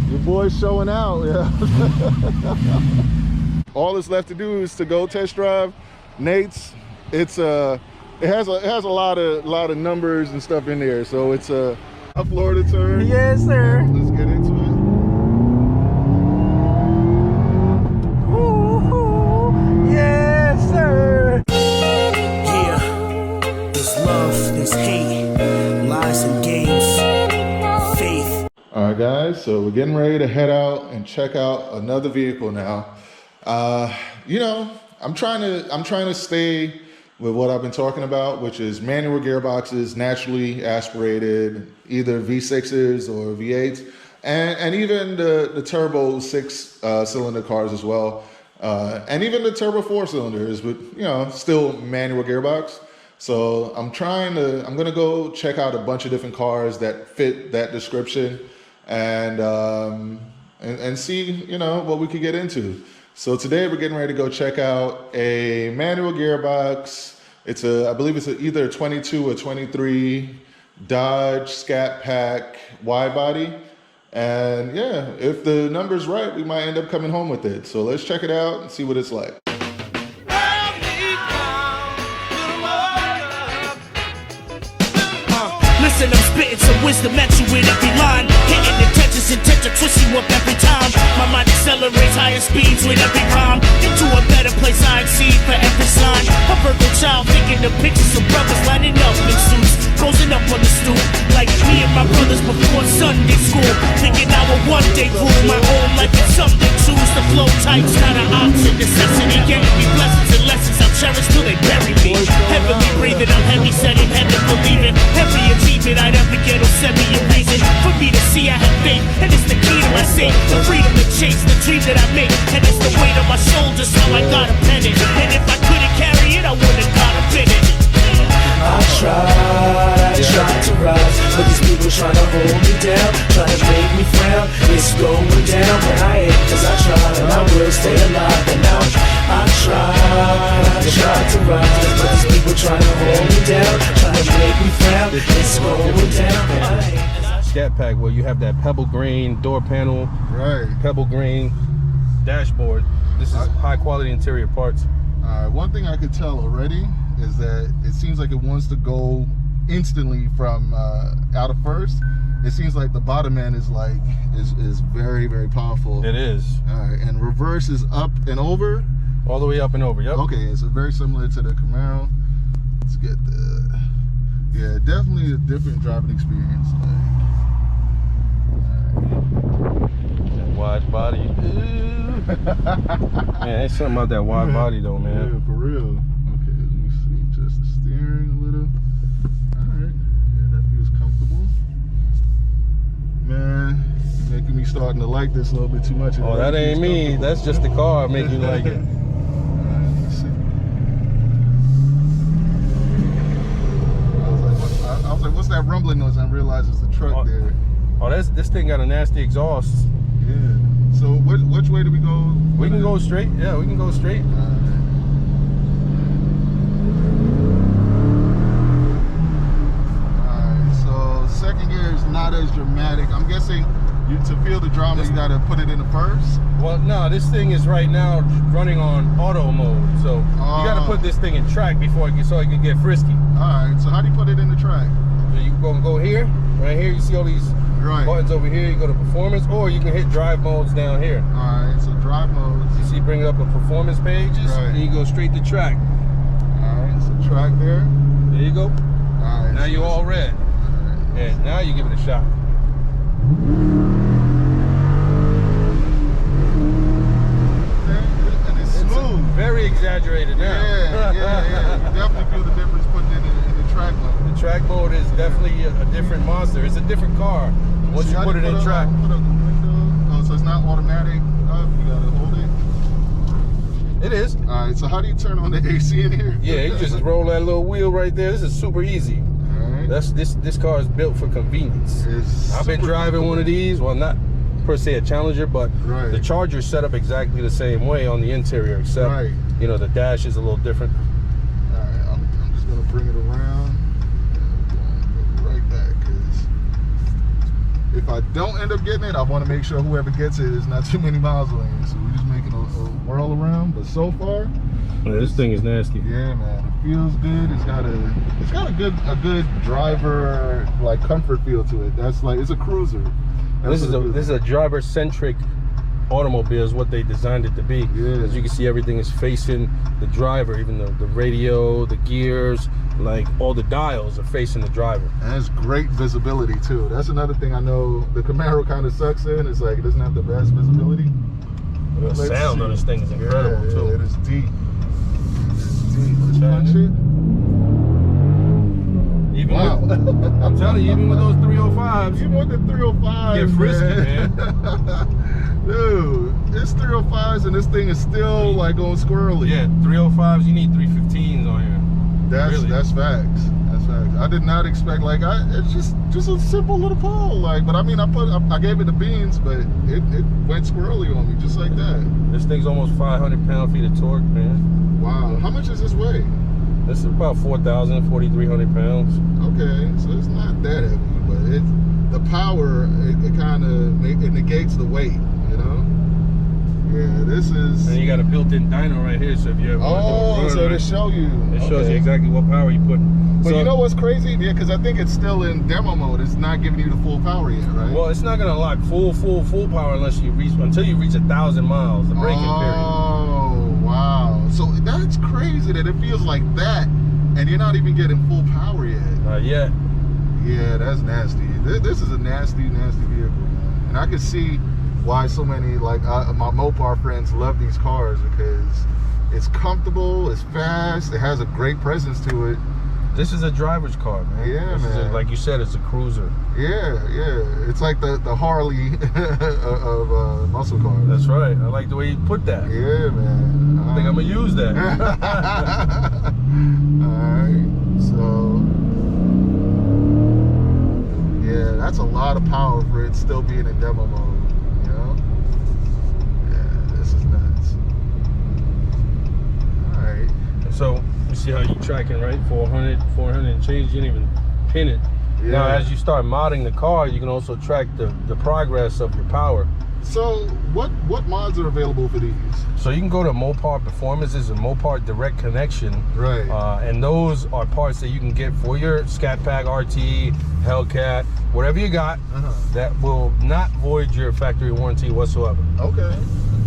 Your boy's showing out, yeah. All that's left to do is to go test drive Nate's. It has a lot of numbers and stuff in there, so it's a Florida turn. Yes, sir. Let's get into it. Ooh, yes, sir. Yeah, there's love, there's hate, lies and games, faith. All right, guys, so we're getting ready to head out and check out another vehicle now. You know, I'm trying to stay with what I've been talking about, which is manual gearboxes, naturally aspirated, either V6s or V8s, and even the turbo 6-cylinder cars as well, and even the turbo 4-cylinders, but you know, still manual gearbox. So I'm gonna go check out a bunch of different cars that fit that description, and see, you know, what we could get into. So today we're getting ready to go check out a manual gearbox. I believe it's either a 22 or 23 Dodge Scat Pack wide body. And yeah, if the number's right, we might end up coming home with it. So let's check it out and see what it's like. Listen, I'm spitting some wisdom at you with every line. Hitting the touches intent to twist you up every time. My mind accelerates higher speeds with every rhyme. Into a better place I exceed for every sign. A Virgo child thinking the pictures of brothers lining up in suits, closing up on the stoop, like me and my brothers before Sunday school. Thinking I will one day rule my own life and someday choose to flow tight. Not an option, necessity. Getting me blessings and lessons I'll cherish till they bury me. Heavily breathing, I'm heavy set in heaven believing. Every achievement I'd ever get will send me a reason for me to see I have faith, and it's the key to my safe. The freedom to chase the dream that I make, and it's the weight on my shoulders how I gotta pen it. And if I couldn't carry it, I wouldn't gotta been it. I tried to rise, but these people trying to hold me down, trying to make me frown. It's going down, but I ain't, cause I tried and I will stay alive. And now I tried to rise, but these people trying to hold me down, trying to make me frown. It's going down, but I ain't. Scat Pack, where you have that pebble green door panel, Right. pebble green dashboard. This is high quality interior parts. One thing I could tell already is that it seems like it wants to go instantly from out of first. It seems like the bottom end is very, very powerful. It is. And reverse is up and over. All the way up and over, yep. Okay, so very similar to the Camaro. Let's get yeah, definitely a different driving experience. That wide body. Man, ain't something about that wide body though, man. Yeah, for real. Okay, let me see. Just the steering a little. Alright. Yeah, that feels comfortable. Man, you're making me starting to like this a little bit too much. Oh, that ain't me. That's just the car making you like it. Alright, let's see. I was like, what's that rumbling noise? I realized it's the truck there. Oh, this thing got a nasty exhaust. Yeah. So which way do we go? We can go straight. Yeah, we can go straight. Alright, so second gear is not as dramatic. I'm guessing to feel the drama, you gotta put it in the first. Well, no, this thing is right now running on auto mode, so you gotta put this thing in track before so it can get frisky. Alright, so how do you put it in the track? So you gonna go here, right here. You see all these buttons over here. You go to performance, or you can hit drive modes down here. Alright, so drive modes. You see, bring up a performance pages, and you go straight to track. Alright, so track there. There you go. Alright. Now you're all red. Alright. Yeah, now you give it a shot. And it's smooth. Very exaggerated now. Yeah. You definitely feel the difference putting it in the track mode. The track mode is definitely a different monster. It's a different car once you put it in track. Put up the window. Oh, so it's not automatic up. You gotta hold it. It is. All right. So how do you turn on the AC in here? Yeah, you just roll that little wheel right there. This is super easy. All right. This car is built for convenience. I've been driving one of these. Well, not per se a Challenger, but the Charger is set up exactly the same way on the interior, except you know, the dash is a little different. All right. I'm just gonna bring it around. I don't end up getting it, I want to make sure whoever gets it is not too many miles away. So we're just making a whirl around. But so far, yeah, this thing is nasty. Yeah, man, it feels good. It's got a good driver like comfort feel to it. That's like, it's a cruiser. This is a driver centric automobile is what they designed it to be. Yeah. As you can see, everything is facing the driver, even the radio, the gears, like all the dials are facing the driver. And it's great visibility too. That's another thing I know the Camaro kind of sucks in. It's like it doesn't have the best visibility. The sound on this thing is incredible too. Yeah, it is deep. It's deep. Let's punch it. Even Wow. with, I'm telling you, even with those 305s, You want the 305s, get frisky, man. Dude, it's 305s and this thing is still like going squirrely. Yeah, 305s, you need 315s on here. That's facts. That's facts. I did not expect it's just a simple little pull. Like, but I mean, I gave it the beans, but it went squirrely on me just like that. This thing's almost 500 pound-feet of torque, man. Wow. How much does this weigh? This is about 4,000, 4,300 pounds. Okay, so it's not that heavy, but the power it kind of negates the weight, you know. Yeah, this is. And you got a built-in dyno right here, so if you ever want to so to show you, it shows you exactly what power you put. But So, you know what's crazy? Yeah, because I think it's still in demo mode. It's not giving you the full power yet, right? well, it's not gonna lock full power until you reach 1,000 miles, the braking period. Oh, wow. So that's crazy that it feels like that, and you're not even getting full power yet. Yeah. Yeah, that's nasty. This is a nasty vehicle, man. And I can see why so many, like my Mopar friends love these cars, because it's comfortable, it's fast, it has a great presence to it. This is a driver's car, man. Yeah, This is man. like you said, it's a cruiser. Yeah. It's like the Harley of muscle cars. That's right. I like the way you put that. Yeah, man. I think I'm gonna use that. Alright, so yeah, that's a lot of power for it still being in demo mode, you know? Yeah, this is nuts. Alright. So you see how you tracking, right? 400 and change. You didn't even pin it. Yeah. Now, as you start modding the car, you can also track the progress of your power. So what mods are available for these? So you can go to Mopar Performance. This is a Mopar Direct Connection. Right. And those are parts that you can get for your Scat Pack, RT, Hellcat, whatever you got, that will not void your factory warranty whatsoever. Okay.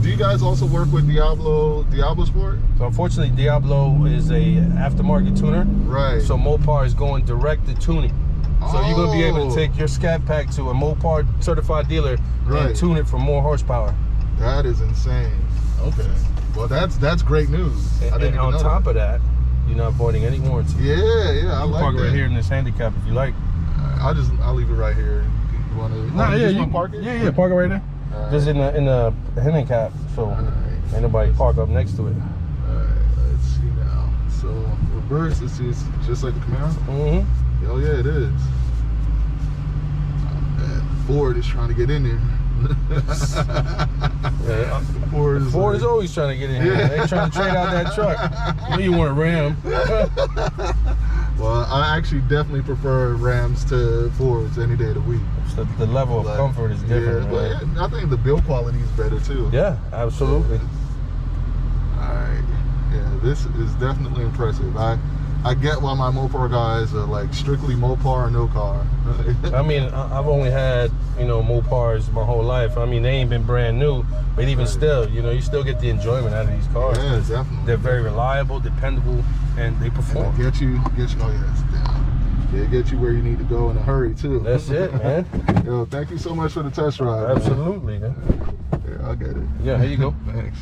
Do you guys also work with Diablo Sport? So unfortunately, Diablo is a aftermarket tuner. Right. So Mopar is going direct to tuning. So you're going to be able to take your Scat Pack to a Mopar certified dealer and tune it for more horsepower. That is insane. Okay. Well, that's great news. And on top of that, you're not voiding any warranty. Yeah, I You can like park that. right here in this handicap if you like. I'll leave it right here. You want to? You can park it. Yeah, park it right there. Just in the handicap, so ain't nobody park up next to it. Alright, let's see now. So reverse, this is just like the Camaro. Mm-hmm. Oh yeah, it is. Oh, man. Ford is trying to get in there. Ford is always trying to get in here. They trying to trade out that truck. You want a Ram? Well, I actually definitely prefer Rams to Fords any day of the week. So the level of comfort is different. Yeah, but I think the build quality is better too. Yeah, absolutely. All right. Yeah, this is definitely impressive. I get why my Mopar guys are like strictly Mopar or no car. I mean, I've only had, Mopars my whole life. I mean, they ain't been brand new, but even still, you still get the enjoyment out of these cars. Yeah, definitely. They're very reliable, dependable, and they perform. And get you. Oh yes, damn. They get you where you need to go in a hurry too. That's it, man. Yo, thank you so much for the test ride. Absolutely, man. Yeah, I get it. Yeah, here you go. Thanks.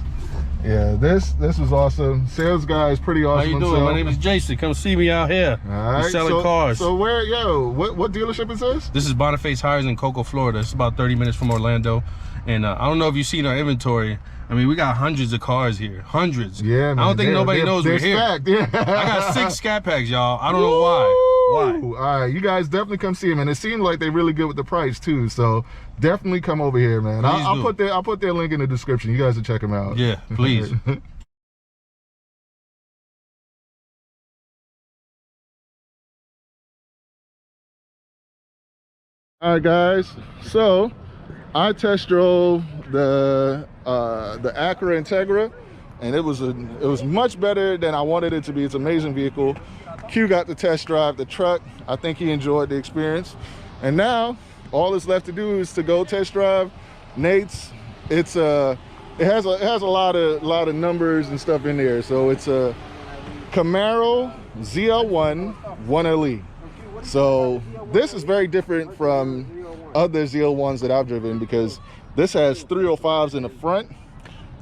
Yeah, this was awesome. Sales guy is pretty awesome. How you doing? himself. My name is Jason. Come see me out here. All right. We're selling cars. So what dealership is this? This is Boniface Hires in Cocoa, Florida. It's about 30 minutes from Orlando. And I don't know if you've seen our inventory. I mean, we got hundreds of cars here. Hundreds. Yeah, man. I don't think nobody knows we're here. Stacked. Yeah. I got 6 Scat Packs, y'all. I don't know why. Why? All right, you guys definitely come see them, and it seemed like they're really good with the price too. So definitely come over here, man. I'll put their link in the description. You guys will check them out. Yeah, please. All right, guys. So I test drove the Acura Integra, and it was much better than I wanted it to be. It's an amazing vehicle. Q got to test drive the truck. I think he enjoyed the experience, and now all that's left to do is to go test drive Nate's. It has a lot of numbers and stuff in there. So it's a Camaro ZL1 1LE. So this is very different from other ZL1s that I've driven, because this has 305s in the front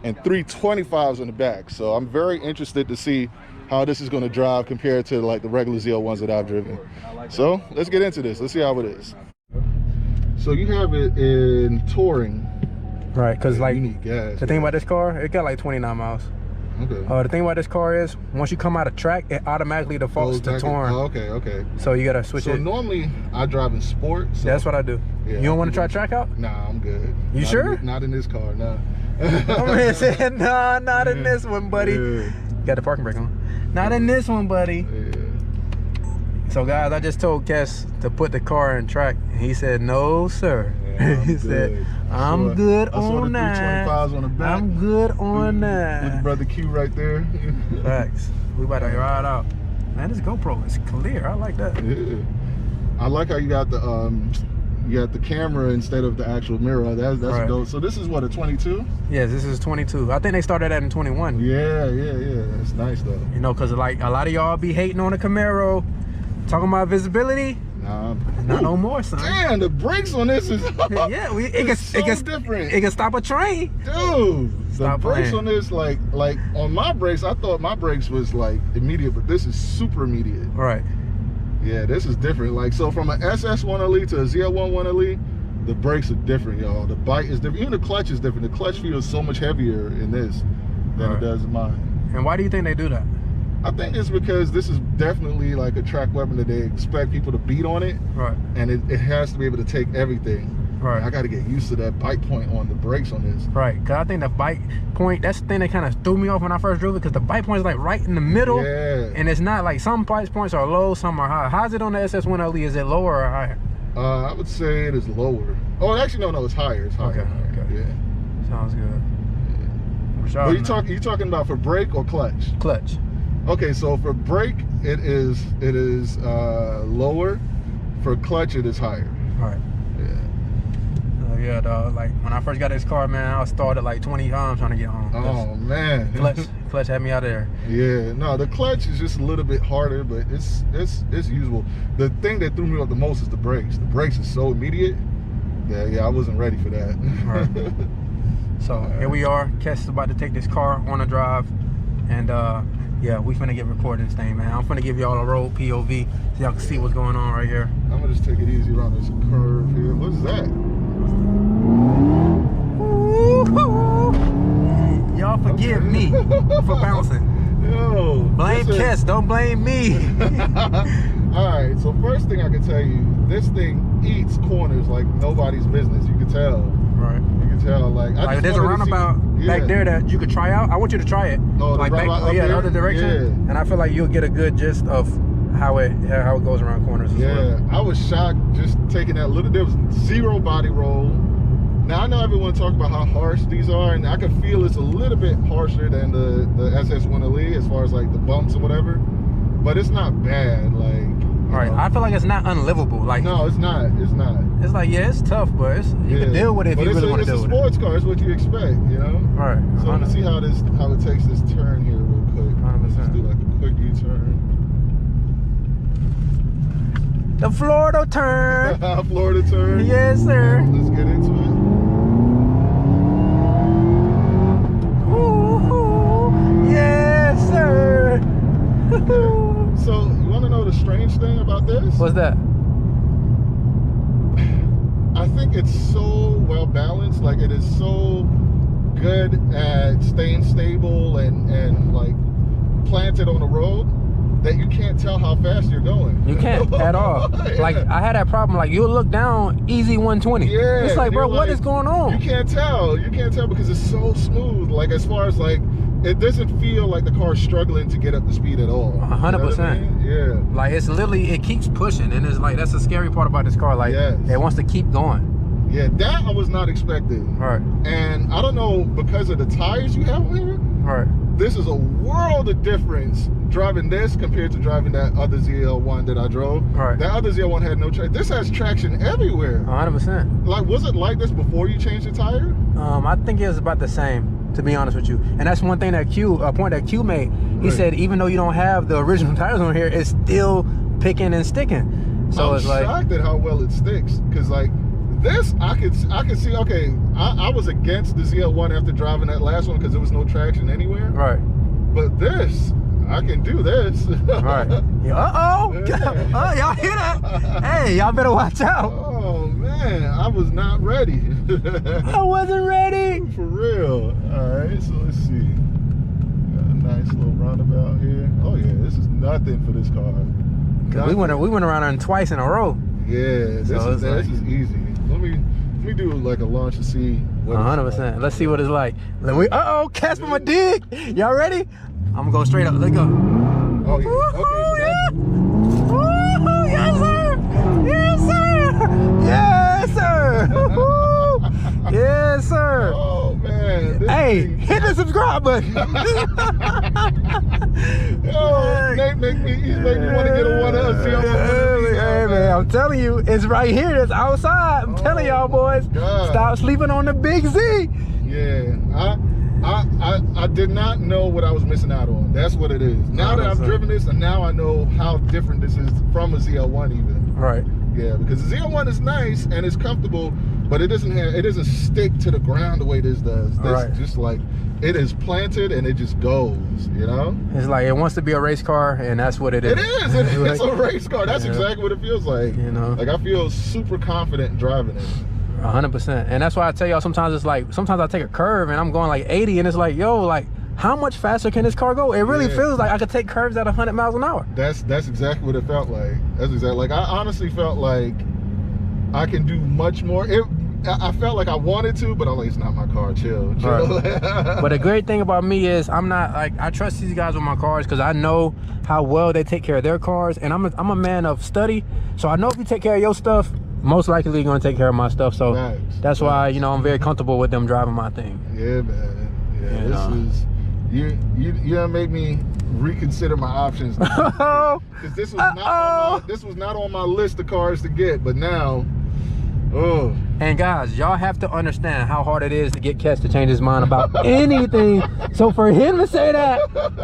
and 325s in the back. So I'm very interested to see how this is going to drive compared to like the regular ZL1s that I've driven. So let's get into this. Let's see how it is. So you have it in touring. Right, because like you need gas, the thing about this car, it got like 29 miles. Okay. The thing about this car is, once you come out of track, it automatically defaults to touring. Oh, okay. So you gotta switch it. So normally I drive in sport. So yeah, that's what I do. Yeah, you don't want to try track out? Nah, I'm good. You sure? Not in this car, nah. I'm here saying, nah, not in this one, buddy. Yeah. Got the parking brake on. Not in this one, buddy. Yeah. So guys, I just told Kes to put the car in track. He said, no, sir. Yeah, he said, I'm good on that. I saw the 325s on the back. I'm good on that. With brother Q right there. Facts. We about to ride out. Man, this GoPro is clear. I like that. Yeah. I like how you got the camera instead of the actual mirror. That's right. dope. So this is what, a 22? Yes, this is 22. I think they started that in 21. Yeah. That's nice though. You know, cause like a lot of y'all be hating on the Camaro, talking about visibility. Nah, not no more, son. Damn, the brakes on this is yeah, it gets different. It can stop a train. Dude, Stop the brakes playing. on this, like on my brakes, I thought my brakes was like immediate, but this is super immediate. Right. Yeah, this is different. Like, so from an SS1LE to a ZL1 1LE, the brakes are different, y'all. The bite is different. Even the clutch is different. The clutch feels so much heavier in this than it does in mine. And why do you think they do that? I think it's because this is definitely like a track weapon that they expect people to beat on it. Right. And it has to be able to take everything. Right. And I got to get used to that bite point on the brakes on this. Right, because I think the bite point, that's the thing that kind of threw me off when I first drove it, because the bite point is like right in the middle. Yeah. And it's not like, some bite points are low, some are high. How's it on the SS1LE? Is it lower or higher? I would say it is lower. Oh, actually, no, it's higher. It's higher. Okay. Yeah. Sounds good. Yeah. But you talking about for brake or clutch? Clutch. Okay, so for brake, it is lower. For clutch, it is higher. Right. Yeah. Yeah, dog. Like when I first got this car, man, I started like 20 times trying to get home. Oh man. Clutch had me out of there. Yeah. No, the clutch is just a little bit harder, but it's usable. The thing that threw me off the most is the brakes. The brakes is so immediate that I wasn't ready for that. Right. So here we are. Kes is about to take this car on a drive, and yeah, we finna get recording this thing, man. I'm finna give y'all a road POV so y'all can see what's going on right here. I'm gonna just take it easy around this curve here. What is that? Y'all forgive me for bouncing. Yo, Blame Kes, don't blame me. All right, so first thing I can tell you, this thing eats corners like nobody's business. You can tell. Right. You can tell. Like, There's a roundabout back there that you could try out. I want you to try it. Oh, like back, the other direction. Yeah. And I feel like you'll get a good gist of how it goes around corners as well. I was shocked just taking that little. There was zero body roll. Now I know everyone talks about how harsh these are, and I can feel it's a little bit harsher than the SS1LE as far as like the bumps or whatever. But it's not bad. Like. Right, I feel like it's not unlivable. Like, no, it's not. It's not. It's like, yeah, it's tough, but you can deal with it if you really want to deal with it. It's a sports car. It's what you expect, you know. All right. So let's see how it takes this turn here real quick. 100%. Let's do like a quick U-turn. The Florida turn. Florida turn. Yes, sir. Let's get into it. Ooh, yes, sir. So you want to know the strange thing about this? What's that? I think it's so well balanced. Like, it is so good at staying stable and like planted on the road that you can't tell how fast you're going. You can't at all. Yeah. Like, I had that problem. Like, you'll look down, easy 120. Yeah. It's like, bro, what is going on? You can't tell. You can't tell because it's so smooth. Like, as far as like it doesn't feel like the car's struggling to get up to speed at all. 100%. Yeah. Like it's literally, it keeps pushing, and it's like that's the scary part about this car. Like it wants to keep going. Yeah, that I was not expecting. Right. And I don't know, because of the tires you have here. Right. This is a world of difference driving this compared to driving that other ZL1 that I drove. Right. That other ZL1 had no traction. This has traction everywhere. 100%. Like, was it like this before you changed the tire? I think it was about the same, to be honest with you. And that's one thing that point that Q made. He said even though you don't have the original tires on here, it's still picking and sticking. So it's like, I'm shocked at how well it sticks. Cause like this, I could see. Okay, I was against the ZL1 after driving that last one because there was no traction anywhere. Right. But this, I can do this. Right. Uh-oh. Yeah. Oh, y'all hear that? Hey, y'all better watch out. Oh man, I was not ready. I wasn't ready. For real. All right, so let's see. Got a nice little roundabout here. Oh yeah, this is nothing for this car. We went around there twice in a row. Yeah, this is easy. Let me do like a launch to see what 100%. like. Let's see what it's like. Uh-oh, Casper my dig. Y'all ready? I'm gonna go straight up. Let's go. Oh yeah. Okay, so Woo-hoo, yes, sir. Yes, sir. Yes, sir. Woo-hoo. Yes, sir. oh man. Hey, hit the subscribe button. Nate make me want to get a one up. Hey man, I'm telling you, it's right here. It's outside. I'm telling y'all boys, stop sleeping on the big Z. Yeah, I did not know what I was missing out on. That's what it is. Now that I've driven this, and now I know how different this is from a ZL1 even. Right. Yeah, because the ZL1 is nice and it's comfortable, but it doesn't stick to the ground the way this does. This just like, it is planted and it just goes, you know? It's like it wants to be a race car, and that's what it is. It is. It's a race car. That's exactly what it feels like. You know? Like I feel super confident driving it. 100%. And that's why I tell y'all sometimes it's like, sometimes I take a curve and I'm going like 80 and it's like, yo, like how much faster can this car go? It really feels like I could take curves at 100 miles an hour. That's exactly what it felt like. That's exactly, like I honestly felt like I can do much more. I felt like I wanted to, but I'm like, it's not my car, chill. Right. But the great thing about me is I'm not like, I trust these guys with my cars because I know how well they take care of their cars, and I'm a man of study. So I know if you take care of your stuff, most likely you're gonna take care of my stuff. So that's why, you know, I'm very comfortable with them driving my thing. Yeah, man. Yeah, you done made me reconsider my options because this was not on my list of cars to get, but now, oh. And guys, y'all have to understand how hard it is to get Kes to change his mind about anything. So for him to say that,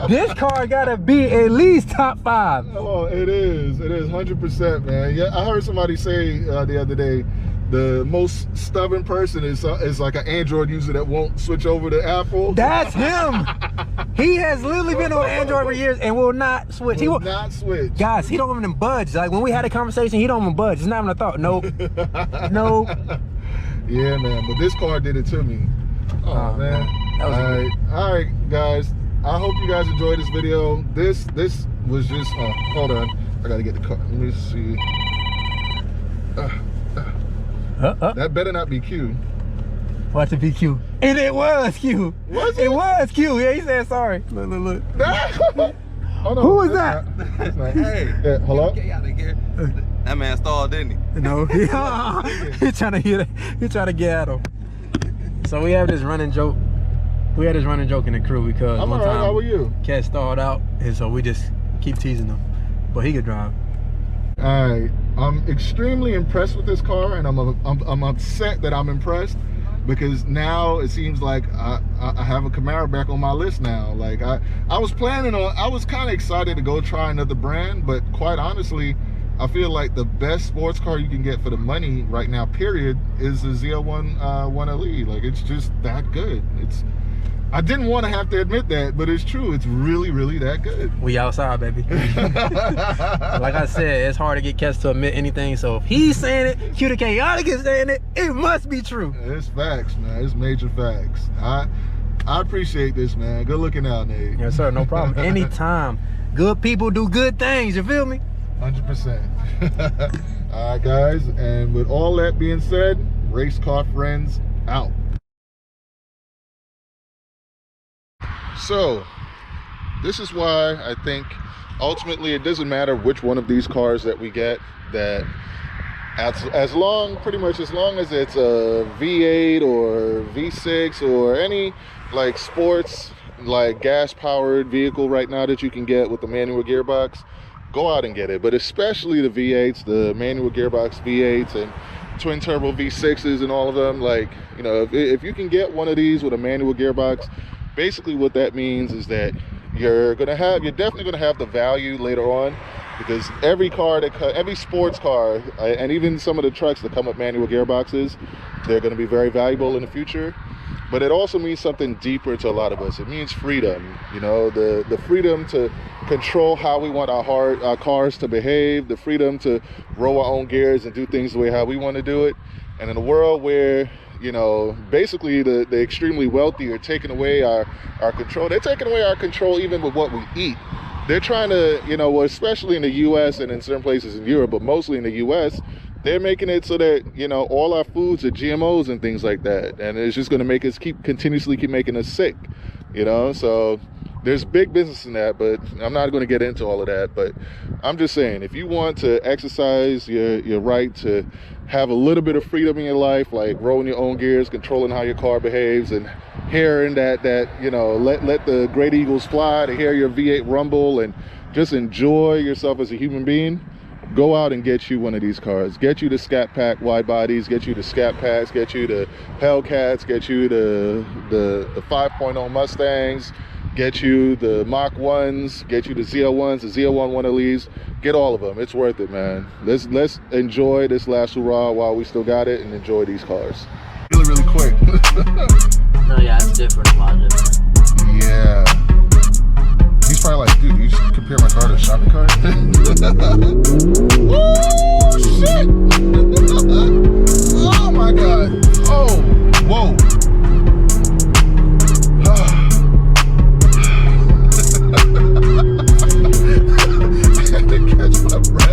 this car gotta be at least top 5. Oh, it is 100%, man. Yeah, I heard somebody say the other day, the most stubborn person is like an Android user that won't switch over to Apple. That's him. He has literally been on Android for years and will not switch. He will not switch. Guys, he don't even budge. Like when we had a conversation, he don't even budge. It's not even a thought. Nope. Nope. Yeah, man. But this car did it to me. Oh man. All right, guys. I hope you guys enjoyed this video. This was just. Hold on. I gotta get the car. Let me see. That better not be Q. Watch it be Q. And it was Q. Was it? It was Q. Yeah, he said sorry. Look. Oh, no, who was that? Hey. Yeah, hello? That man stalled, didn't he? No. He trying to get at him. So we have this running joke. We had this running joke in the crew because I'm one alright. time How are you? Cat stalled out, and so we just keep teasing him. But he could drive. Alright, I'm extremely impressed with this car, and I'm upset that I'm impressed because now it seems like I have a Camaro back on my list now. Like I was planning on, I was kind of excited to go try another brand, but quite honestly, I feel like the best sports car you can get for the money right now, period, is the ZL1 1LE. Like it's just that good. I didn't want to have to admit that, but it's true. It's really, really that good. We outside, baby. Like I said, it's hard to get Kes to admit anything. So if he's saying it, Q to Chaotic is saying it, it must be true. It's facts, man. It's major facts. I appreciate this, man. Good looking out, Nate. Yes, sir. No problem. Anytime. Good people do good things. You feel me? 100%. All right, guys. And with all that being said, Race Car Friends out. So this is why I think ultimately it doesn't matter which one of these cars that we get, that pretty much as long as it's a V8 or V6 or any like sports, like gas powered vehicle right now that you can get with the manual gearbox, go out and get it. But especially the V8s, the manual gearbox V8s and twin turbo V6s and all of them, like, you know, if you can get one of these with a manual gearbox, basically what that means is that you're definitely gonna have the value later on, because every sports car and even some of the trucks that come with manual gearboxes, they're going to be very valuable in the future. But it also means something deeper to a lot of us. It means freedom, you know, the freedom to control how we want our cars to behave, the freedom to roll our own gears and do things the way how we want to do it. And in a world where, you know, basically the extremely wealthy are taking away our control. They're taking away our control even with what we eat. They're trying to, you know, especially in the US and in certain places in Europe, but mostly in the US, they're making it so that, you know, all our foods are GMOs and things like that. And it's just going to make us continuously keep making us sick, you know? So there's big business in that, but I'm not going to get into all of that. But I'm just saying, if you want to exercise your right to have a little bit of freedom in your life, like rolling your own gears, controlling how your car behaves, and hearing that you know, let the great eagles fly, to hear your V8 rumble and just enjoy yourself as a human being, go out and get you one of these cars. Get you the Scat Pack wide bodies, get you the Scat Packs, get you the Hellcats, get you the 5.0 Mustangs, get you the Mach 1s, get you the ZL1s, the ZL1 one of these. Get all of them. It's worth it, man. Let's enjoy this last hurrah while we still got it and enjoy these cars. Really quick. No, yeah, it's different, a lot different. Yeah. He's probably like, dude, you just compare my car to a shopping cart? Oh, shit! Oh, my God. Oh, whoa. I had to catch my breath.